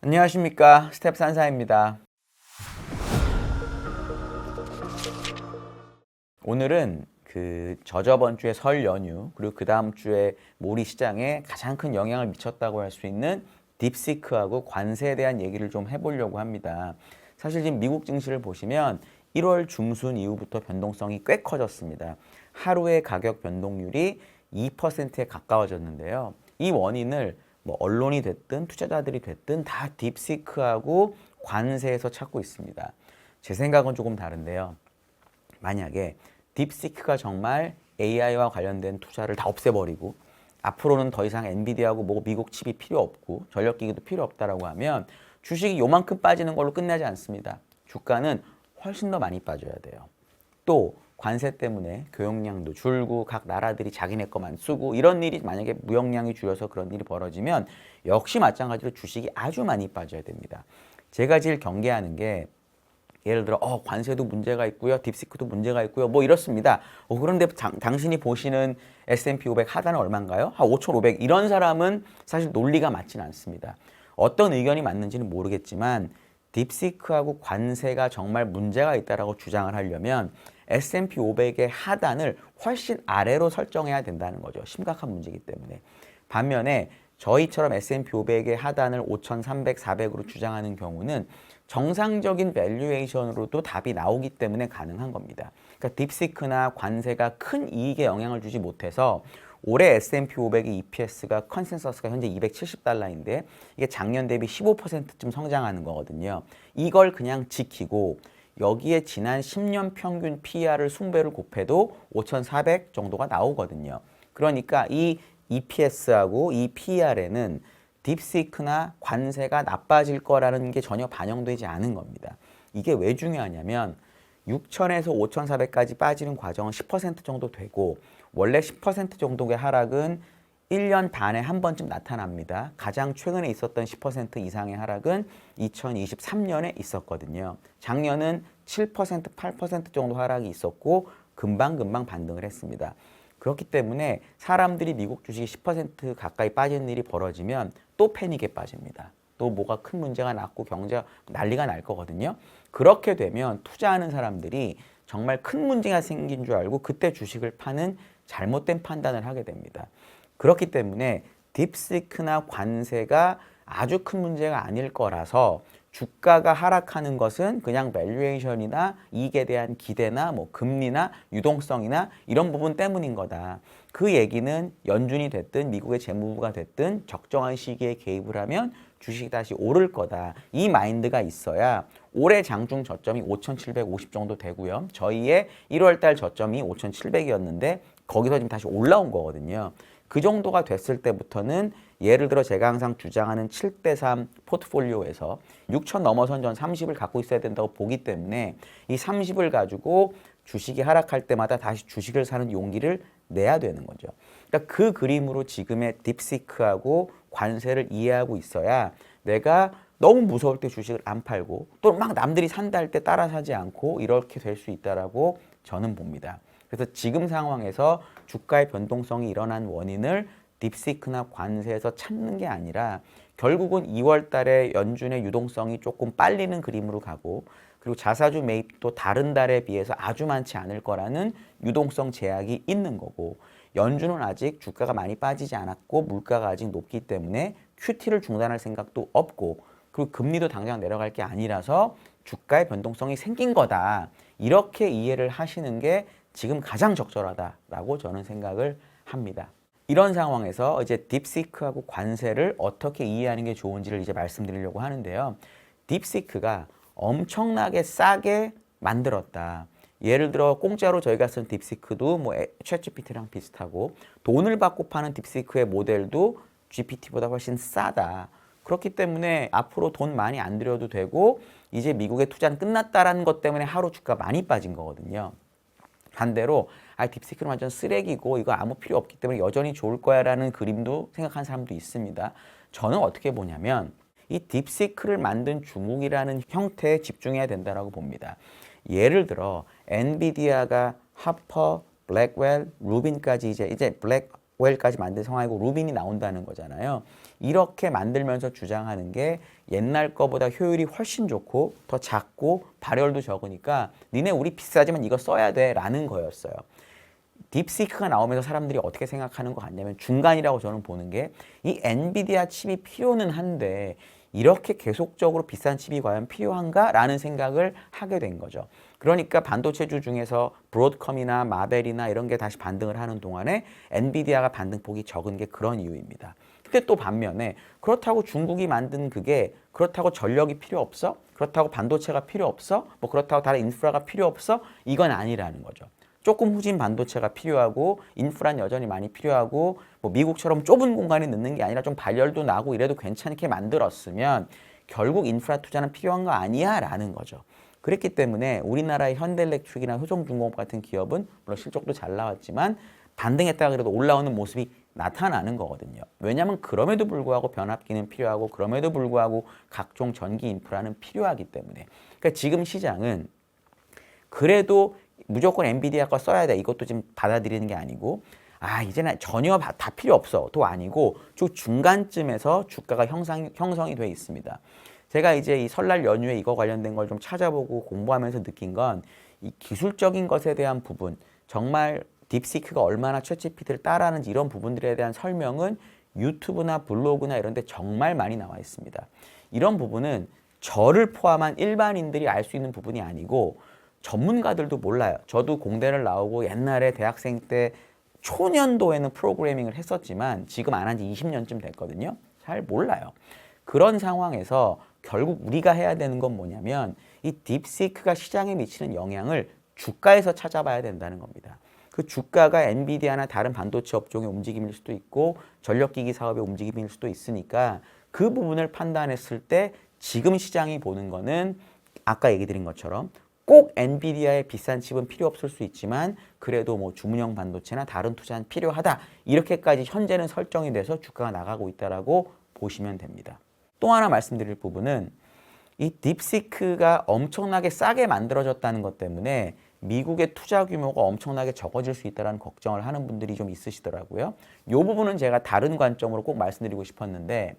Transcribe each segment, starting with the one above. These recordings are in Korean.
안녕하십니까, 스텝 산사입니다. 오늘은 저저번 주에 설 연휴 그리고 그 다음 주에 모리 시장에 가장 큰 영향을 미쳤다고 할 수 있는 딥시크하고 관세에 대한 얘기를 좀 해보려고 합니다. 사실 지금 미국 증시를 보시면 1월 중순 이후부터 변동성이 꽤 커졌습니다. 하루의 가격 변동률이 2%에 가까워졌는데요. 이 원인을 뭐 언론이 됐든 투자자들이 됐든 다 딥시크하고 관세에서 찾고 있습니다. 제 생각은 조금 다른데요. 만약에 딥시크가 정말 AI와 관련된 투자를 다 없애버리고 앞으로는 더 이상 엔비디아하고 뭐 미국 칩이 필요 없고 전력기기도 필요 없다라고 하면 주식이 요만큼 빠지는 걸로 끝나지 않습니다. 주가는 훨씬 더 많이 빠져야 돼요. 또 관세 때문에 교역량도 줄고 각 나라들이 자기네 것만 쓰고 이런 일이 만약에 무역량이 줄여서 그런 일이 벌어지면 역시 마찬가지로 주식이 아주 많이 빠져야 됩니다. 제가 제일 경계하는 게 예를 들어 관세도 문제가 있고요. 딥시크도 문제가 있고요. 뭐 이렇습니다. 그런데 당신이 보시는 S&P 500 하단은 얼마인가요? 한 5,500. 이런 사람은 사실 논리가 맞지는 않습니다. 어떤 의견이 맞는지는 모르겠지만 딥시크하고 관세가 정말 문제가 있다라고 주장을 하려면 S&P 500의 하단을 훨씬 아래로 설정해야 된다는 거죠. 심각한 문제이기 때문에. 반면에 저희처럼 S&P 500의 하단을 5,300, 400으로 주장하는 경우는 정상적인 밸류에이션으로도 답이 나오기 때문에 가능한 겁니다. 그러니까 딥시크나 관세가 큰 이익에 영향을 주지 못해서 올해 S&P 500의 EPS가 컨센서스가 현재 270달러인데 이게 작년 대비 15%쯤 성장하는 거거든요. 이걸 그냥 지키고 여기에 지난 10년 평균 PER을 숭배를 곱해도 5,400 정도가 나오거든요. 그러니까 이 EPS하고 이 PER에는 딥시크나 관세가 나빠질 거라는 게 전혀 반영되지 않은 겁니다. 이게 왜 중요하냐면 6,000에서 5,400까지 빠지는 과정은 10% 정도 되고 원래 10% 정도의 하락은 1년 반에 한 번쯤 나타납니다. 가장 최근에 있었던 10% 이상의 하락은 2023년에 있었거든요. 작년은 7%, 8% 정도 하락이 있었고 금방금방 반등을 했습니다. 그렇기 때문에 사람들이 미국 주식이 10% 가까이 빠지는 일이 벌어지면 또 패닉에 빠집니다. 또 뭐가 큰 문제가 났고 경제가 난리가 날 거거든요. 그렇게 되면 투자하는 사람들이 정말 큰 문제가 생긴 줄 알고 그때 주식을 파는 잘못된 판단을 하게 됩니다. 그렇기 때문에 딥시크나 관세가 아주 큰 문제가 아닐 거라서 주가가 하락하는 것은 그냥 밸류에이션이나 이익에 대한 기대나 뭐 금리나 유동성이나 이런 부분 때문인 거다. 그 얘기는 연준이 됐든 미국의 재무부가 됐든 적정한 시기에 개입을 하면 주식이 다시 오를 거다. 이 마인드가 있어야 올해 장중 저점이 5,750 정도 되고요. 저희의 1월 달 저점이 5,700이었는데 거기서 지금 다시 올라온 거거든요. 그 정도가 됐을 때부터는 예를 들어 제가 항상 주장하는 7대3 포트폴리오에서 6천 넘어선 전 30을 갖고 있어야 된다고 보기 때문에 이 30을 가지고 주식이 하락할 때마다 다시 주식을 사는 용기를 내야 되는 거죠. 그러니까 그 그림으로 지금의 딥시크하고 관세를 이해하고 있어야 내가 너무 무서울 때 주식을 안 팔고 또 막 남들이 산다 할 때 따라 사지 않고 이렇게 될 수 있다라고 저는 봅니다. 그래서 지금 상황에서 주가의 변동성이 일어난 원인을 딥시크나 관세에서 찾는 게 아니라 결국은 2월 달에 연준의 유동성이 조금 빨리는 그림으로 가고 그리고 자사주 매입도 다른 달에 비해서 아주 많지 않을 거라는 유동성 제약이 있는 거고 연준은 아직 주가가 많이 빠지지 않았고 물가가 아직 높기 때문에 QT를 중단할 생각도 없고 그리고 금리도 당장 내려갈 게 아니라서 주가의 변동성이 생긴 거다. 이렇게 이해를 하시는 게 지금 가장 적절하다라고 저는 생각을 합니다. 이런 상황에서 이제 딥시크하고 관세를 어떻게 이해하는 게 좋은지를 이제 말씀드리려고 하는데요. 딥시크가 엄청나게 싸게 만들었다. 예를 들어 공짜로 저희가 쓴 딥시크도 뭐 챗GPT랑 비슷하고 돈을 받고 파는 딥시크의 모델도 GPT보다 훨씬 싸다. 그렇기 때문에 앞으로 돈 많이 안 들여도 되고 이제 미국의 투자는 끝났다라는 것 때문에 하루 주가 많이 빠진 거거든요. 반대로 딥시크는 완전 쓰레기고 이거 아무 필요 없기 때문에 여전히 좋을 거야 라는 그림도 생각하는 사람도 있습니다. 저는 어떻게 보냐면 이 딥시크를 만든 주목이라는 형태에 집중해야 된다고 봅니다. 예를 들어 엔비디아가 하퍼, 블랙웰, 루빈까지 이제 블랙 락웰까지 만든 상황이고 루빈이 나온다는 거잖아요. 이렇게 만들면서 주장하는 게 옛날 거보다 효율이 훨씬 좋고 더 작고 발열도 적으니까 니네 우리 비싸지만 이거 써야 돼 라는 거였어요. 딥시크가 나오면서 사람들이 어떻게 생각하는 것 같냐면 중간이라고 저는 보는 게 이 엔비디아 칩이 필요는 한데 이렇게 계속적으로 비싼 칩이 과연 필요한가? 라는 생각을 하게 된 거죠. 그러니까 반도체주 중에서 브로드컴이나 마벨이나 이런 게 다시 반등을 하는 동안에 엔비디아가 반등폭이 적은 게 그런 이유입니다. 근데 또 반면에 그렇다고 중국이 만든 그게 그렇다고 전력이 필요 없어? 그렇다고 반도체가 필요 없어? 뭐 그렇다고 다른 인프라가 필요 없어? 이건 아니라는 거죠. 조금 후진 반도체가 필요하고 인프라는 여전히 많이 필요하고 뭐 미국처럼 좁은 공간에 넣는 게 아니라 좀 발열도 나고 이래도 괜찮게 만들었으면 결국 인프라 투자는 필요한 거 아니야? 라는 거죠. 그랬기 때문에 우리나라의 현대일렉트릭이나 효성중공업 같은 기업은 물론 실적도 잘 나왔지만 반등했다가 그래도 올라오는 모습이 나타나는 거거든요. 왜냐하면 그럼에도 불구하고 변압기는 필요하고 그럼에도 불구하고 각종 전기 인프라는 필요하기 때문에 그러니까 지금 시장은 그래도 무조건 엔비디아 거 써야 돼. 이것도 지금 받아들이는 게 아니고 이제는 전혀 다 필요 없어. 도 아니고 중간쯤에서 주가가 형성이 돼 있습니다. 제가 이제 이 설날 연휴에 이거 관련된 걸 좀 찾아보고 공부하면서 느낀 건 이 기술적인 것에 대한 부분 정말 딥시크가 얼마나 챗GPT를 따라하는지 이런 부분들에 대한 설명은 유튜브나 블로그나 이런 데 정말 많이 나와 있습니다. 이런 부분은 저를 포함한 일반인들이 알 수 있는 부분이 아니고 전문가들도 몰라요. 저도 공대를 나오고 옛날에 대학생 때 초년도에는 프로그래밍을 했었지만 지금 안 한 지 20년쯤 됐거든요. 잘 몰라요. 그런 상황에서 결국 우리가 해야 되는 건 뭐냐면 이 딥시크가 시장에 미치는 영향을 주가에서 찾아봐야 된다는 겁니다. 그 주가가 엔비디아나 다른 반도체 업종의 움직임일 수도 있고 전력기기 사업의 움직임일 수도 있으니까 그 부분을 판단했을 때 지금 시장이 보는 거는 아까 얘기 드린 것처럼 꼭 엔비디아의 비싼 칩은 필요 없을 수 있지만 그래도 뭐 주문형 반도체나 다른 투자는 필요하다. 이렇게까지 현재는 설정이 돼서 주가가 나가고 있다라고 보시면 됩니다. 또 하나 말씀드릴 부분은 이 딥시크가 엄청나게 싸게 만들어졌다는 것 때문에 미국의 투자 규모가 엄청나게 적어질 수 있다는 걱정을 하는 분들이 좀 있으시더라고요. 이 부분은 제가 다른 관점으로 꼭 말씀드리고 싶었는데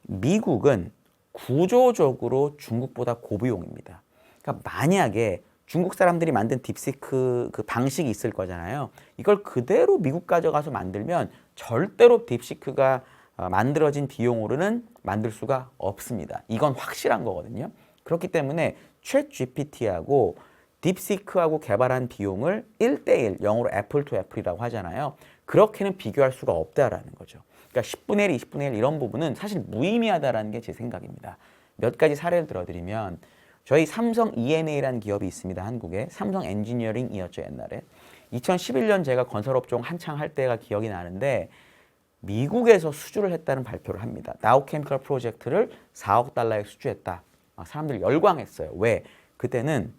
미국은 구조적으로 중국보다 고비용입니다. 그러니까 만약에 중국 사람들이 만든 딥시크 그 방식이 있을 거잖아요. 이걸 그대로 미국 가져가서 만들면 절대로 딥시크가 만들어진 비용으로는 만들 수가 없습니다. 이건 확실한 거거든요. 그렇기 때문에 챗 GPT하고 딥시크하고 개발한 비용을 1대1, 영어로 애플 투 애플이라고 하잖아요. 그렇게는 비교할 수가 없다라는 거죠. 그러니까 10분의 1, 20분의 1 이런 부분은 사실 무의미하다라는 게 제 생각입니다. 몇 가지 사례를 들어드리면 저희 삼성 ENA라는 기업이 있습니다. 한국에. 삼성 엔지니어링이었죠, 옛날에. 2011년 제가 건설업종 한창 할 때가 기억이 나는데 미국에서 수주를 했다는 발표를 합니다. 다우케미컬 프로젝트를 4억 달러에 수주했다. 사람들이 열광했어요. 왜? 그때는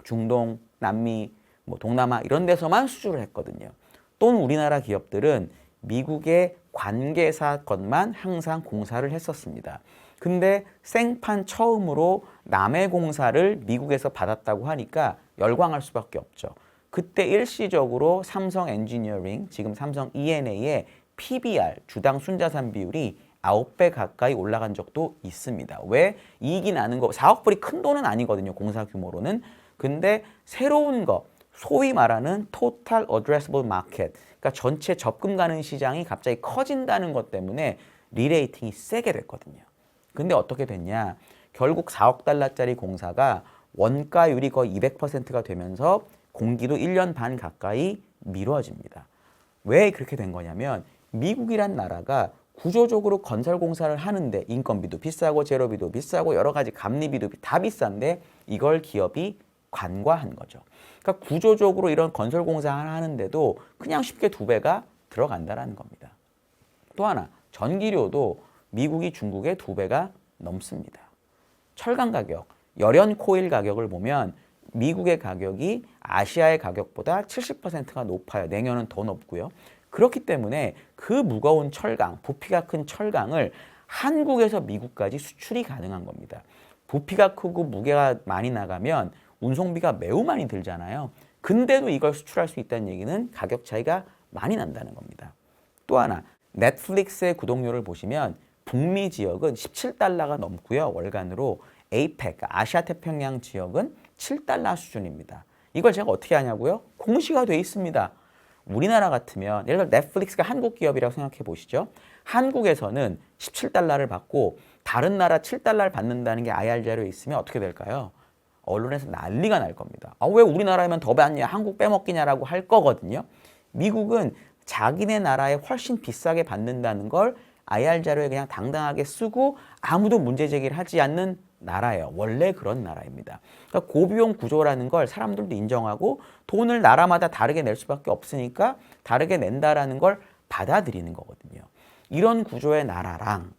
중동, 남미, 뭐 동남아 이런 데서만 수주를 했거든요. 또는 우리나라 기업들은 미국의 관계사 것만 항상 공사를 했었습니다. 근데 생판 처음으로 남의 공사를 미국에서 받았다고 하니까 열광할 수밖에 없죠. 그때 일시적으로 삼성 엔지니어링, 지금 삼성 ENA의 PBR, 주당 순자산 비율이 9배 가까이 올라간 적도 있습니다. 왜? 이익이 나는 거, 4억 불이 큰 돈은 아니거든요, 공사 규모로는. 근데 새로운 거, 소위 말하는 Total Addressable Market, 그러니까 전체 접근 가능 시장이 갑자기 커진다는 것 때문에 리레이팅이 세게 됐거든요. 근데 어떻게 됐냐? 결국 4억 달러짜리 공사가 원가율이 거의 200%가 되면서 공기도 1년 반 가까이 미뤄집니다. 왜 그렇게 된 거냐면 미국이란 나라가 구조적으로 건설 공사를 하는데 인건비도 비싸고 재료비도 비싸고 여러 가지 감리비도 다 비싼데 이걸 기업이 관과한 거죠. 그러니까 구조적으로 이런 건설 공사 하는데도 그냥 쉽게 2배가 들어간다라는 겁니다. 또 하나, 전기료도 미국이 중국의 2배가 넘습니다. 철강 가격, 열연 코일 가격을 보면 미국의 가격이 아시아의 가격보다 70%가 높아요. 내년은 더 높고요. 그렇기 때문에 그 무거운 철강, 부피가 큰 철강을 한국에서 미국까지 수출이 가능한 겁니다. 부피가 크고 무게가 많이 나가면 운송비가 매우 많이 들잖아요. 근데도 이걸 수출할 수 있다는 얘기는 가격 차이가 많이 난다는 겁니다. 또 하나, 넷플릭스의 구독료를 보시면 북미 지역은 17달러가 넘고요. 월간으로 APEC, 아시아태평양 지역은 7달러 수준입니다. 이걸 제가 어떻게 하냐고요? 공시가 돼 있습니다. 우리나라 같으면 예를 들어 넷플릭스가 한국 기업이라고 생각해 보시죠. 한국에서는 17달러를 받고 다른 나라 7달러를 받는다는 게 IR 자료에 있으면 어떻게 될까요? 언론에서 난리가 날 겁니다. 왜 우리나라에만 더 받냐, 한국 빼먹기냐라고 할 거거든요. 미국은 자기네 나라에 훨씬 비싸게 받는다는 걸 IR 자료에 그냥 당당하게 쓰고 아무도 문제 제기를 하지 않는 나라예요. 원래 그런 나라입니다. 그러니까 고비용 구조라는 걸 사람들도 인정하고 돈을 나라마다 다르게 낼 수밖에 없으니까 다르게 낸다라는 걸 받아들이는 거거든요. 이런 구조의 나라랑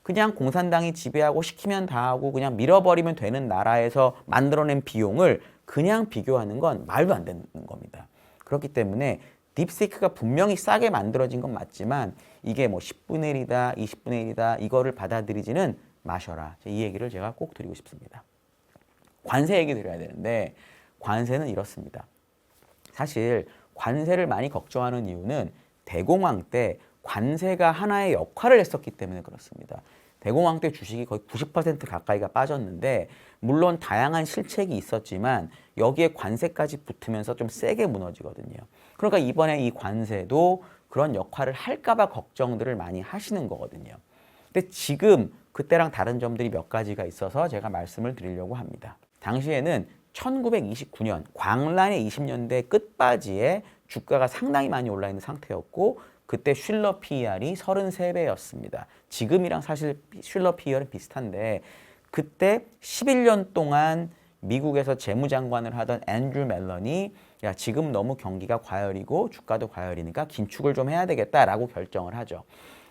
그냥 공산당이 지배하고 시키면 다 하고 그냥 밀어버리면 되는 나라에서 만들어낸 비용을 그냥 비교하는 건 말도 안 되는 겁니다. 그렇기 때문에 딥시크가 분명히 싸게 만들어진 건 맞지만 이게 뭐 10분의 1이다, 20분의 1이다 이거를 받아들이지는 마셔라. 이 얘기를 제가 꼭 드리고 싶습니다. 관세 얘기 드려야 되는데 관세는 이렇습니다. 사실 관세를 많이 걱정하는 이유는 대공황 때 관세가 하나의 역할을 했었기 때문에 그렇습니다. 대공황 때 주식이 거의 90% 가까이가 빠졌는데 물론 다양한 실책이 있었지만 여기에 관세까지 붙으면서 좀 세게 무너지거든요. 그러니까 이번에 이 관세도 그런 역할을 할까 봐 걱정들을 많이 하시는 거거든요. 근데 지금 그때랑 다른 점들이 몇 가지가 있어서 제가 말씀을 드리려고 합니다. 당시에는 1929년 광란의 20년대 끝바지에 주가가 상당히 많이 올라 있는 상태였고 그때 슐러 PER이 33배였습니다. 지금이랑 사실 슐러 PER은 비슷한데 그때 11년 동안 미국에서 재무장관을 하던 앤드류 멜런이 야 지금 너무 경기가 과열이고 주가도 과열이니까 긴축을 좀 해야 되겠다라고 결정을 하죠.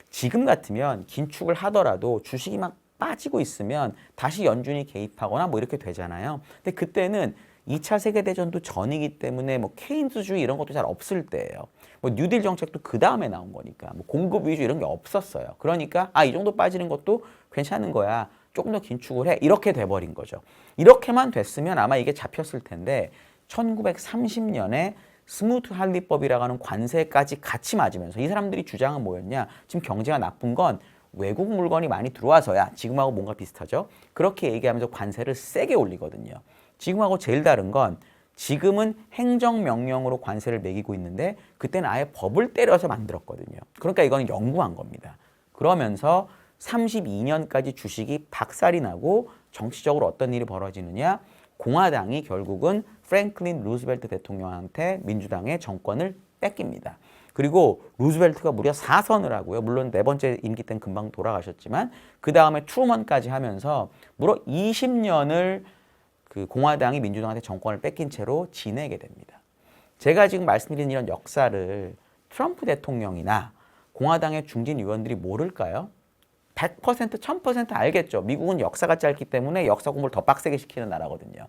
지금 같으면 긴축을 하더라도 주식이 막 빠지고 있으면 다시 연준이 개입하거나 뭐 이렇게 되잖아요. 근데 그때는 2차 세계대전도 전이기 때문에 뭐 케인즈주의 이런 것도 잘 없을 때예요. 뭐 뉴딜 정책도 그 다음에 나온 거니까 뭐 공급 위주 이런 게 없었어요. 그러니까 이 정도 빠지는 것도 괜찮은 거야. 조금 더 긴축을 해. 이렇게 돼버린 거죠. 이렇게만 됐으면 아마 이게 잡혔을 텐데 1930년에 스무트 할리법이라고 하는 관세까지 같이 맞으면서 이 사람들이 주장은 뭐였냐. 지금 경제가 나쁜 건 외국 물건이 많이 들어와서야. 지금하고 뭔가 비슷하죠. 그렇게 얘기하면서 관세를 세게 올리거든요. 지금하고 제일 다른 건 지금은 행정명령으로 관세를 매기고 있는데 그때는 아예 법을 때려서 만들었거든요. 그러니까 이건 연구한 겁니다. 그러면서 32년까지 주식이 박살이 나고 정치적으로 어떤 일이 벌어지느냐. 공화당이 결국은 프랭클린 루즈벨트 대통령한테 민주당의 정권을 뺏깁니다. 그리고 루즈벨트가 무려 4선을 하고요. 물론 네 번째 임기 때는 금방 돌아가셨지만 그 다음에 트루먼까지 하면서 무려 20년을 그 공화당이 민주당한테 정권을 뺏긴 채로 지내게 됩니다. 제가 지금 말씀드린 이런 역사를 트럼프 대통령이나 공화당의 중진 의원들이 모를까요? 100%, 1000% 알겠죠. 미국은 역사가 짧기 때문에 역사 공부를 더 빡세게 시키는 나라거든요.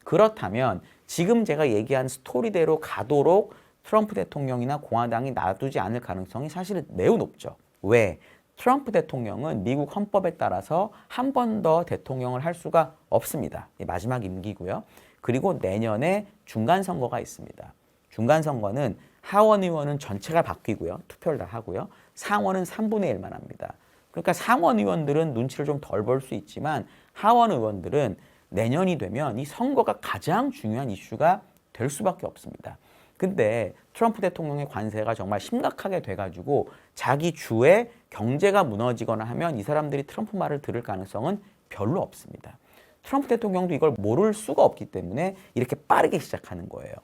그렇다면 지금 제가 얘기한 스토리대로 가도록 트럼프 대통령이나 공화당이 놔두지 않을 가능성이 사실은 매우 높죠. 왜? 트럼프 대통령은 미국 헌법에 따라서 한 번 더 대통령을 할 수가 없습니다. 마지막 임기고요. 그리고 내년에 중간선거가 있습니다. 중간선거는 하원 의원은 전체가 바뀌고요. 투표를 다 하고요. 상원은 3분의 1만 합니다. 그러니까 상원 의원들은 눈치를 좀 덜 볼 수 있지만 하원 의원들은 내년이 되면 이 선거가 가장 중요한 이슈가 될 수밖에 없습니다. 근데 트럼프 대통령의 관세가 정말 심각하게 돼가지고 자기 주의 경제가 무너지거나 하면 이 사람들이 트럼프 말을 들을 가능성은 별로 없습니다. 트럼프 대통령도 이걸 모를 수가 없기 때문에 이렇게 빠르게 시작하는 거예요.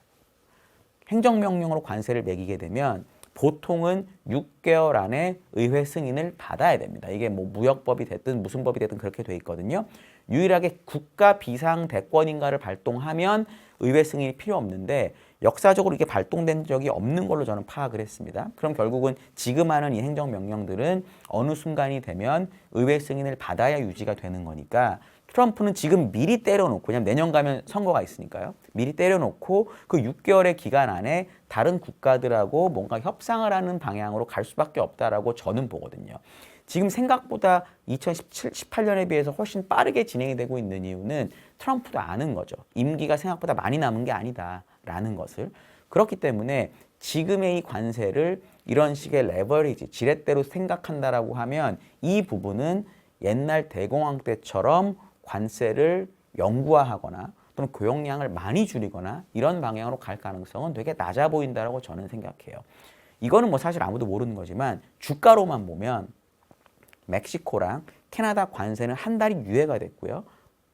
행정명령으로 관세를 매기게 되면 보통은 6개월 안에 의회 승인을 받아야 됩니다. 이게 뭐 무역법이 됐든 무슨 법이 됐든 그렇게 돼 있거든요. 유일하게 국가 비상대권인가를 발동하면 의회 승인이 필요 없는데 역사적으로 이게 발동된 적이 없는 걸로 저는 파악을 했습니다. 그럼 결국은 지금 하는 이 행정명령들은 어느 순간이 되면 의회 승인을 받아야 유지가 되는 거니까 트럼프는 지금 미리 때려놓고, 왜냐면 내년 가면 선거가 있으니까요. 미리 때려놓고 그 6개월의 기간 안에 다른 국가들하고 뭔가 협상을 하는 방향으로 갈 수밖에 없다라고 저는 보거든요. 지금 생각보다 2017, 18년에 비해서 훨씬 빠르게 진행이 되고 있는 이유는 트럼프도 아는 거죠. 임기가 생각보다 많이 남은 게 아니다라는 것을. 그렇기 때문에 지금의 이 관세를 이런 식의 레버리지, 지렛대로 생각한다라고 하면 이 부분은 옛날 대공황 때처럼 관세를 영구화하거나 또는 교역량을 많이 줄이거나 이런 방향으로 갈 가능성은 되게 낮아 보인다라고 저는 생각해요. 이거는 뭐 사실 아무도 모르는 거지만 주가로만 보면 멕시코랑 캐나다 관세는 한 달이 유예가 됐고요.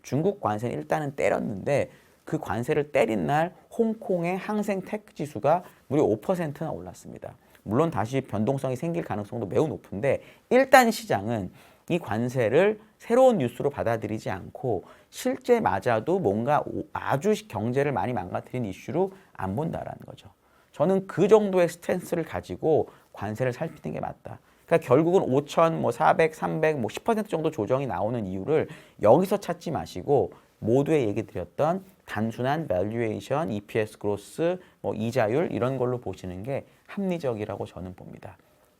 중국 관세는 일단은 때렸는데 그 관세를 때린 날 홍콩의 항생 테크 지수가 무려 5%나 올랐습니다. 물론 다시 변동성이 생길 가능성도 매우 높은데 일단 시장은 이 관세를 새로운 뉴스로 받아들이지 않고 실제 맞아도 뭔가 아주 경제를 많이 망가뜨린 이슈로 안 본다라는 거죠. 저는 그 정도의 스탠스를 가지고 관세를 살피는 게 맞다. 그러니까 결국은 5천, 뭐 400, 300, 뭐 10% 정도 조정이 나오는 이유를 여기서 찾지 마시고 모두의 얘기 드렸던 단순한 밸류에이션, EPS 그로스, 뭐 이자율 이런 걸로 보시는 게 합리적이라고 저는 봅니다.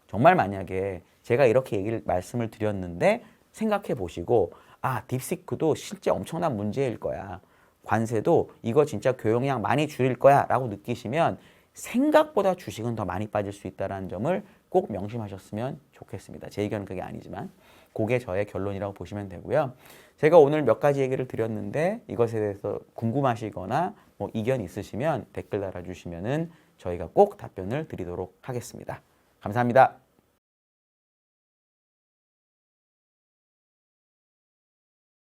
정말 만약에 제가 이렇게 말씀을 드렸는데 생각해 보시고 아, 딥시크도 실제 엄청난 문제일 거야. 관세도 이거 진짜 교역량 많이 줄일 거야 라고 느끼시면 생각보다 주식은 더 많이 빠질 수 있다는 점을 꼭 명심하셨으면 좋겠습니다. 제 의견은 그게 아니지만 그게 저의 결론이라고 보시면 되고요. 제가 오늘 몇 가지 얘기를 드렸는데 이것에 대해서 궁금하시거나 뭐 이견 있으시면 댓글 달아주시면은 저희가 꼭 답변을 드리도록 하겠습니다. 감사합니다.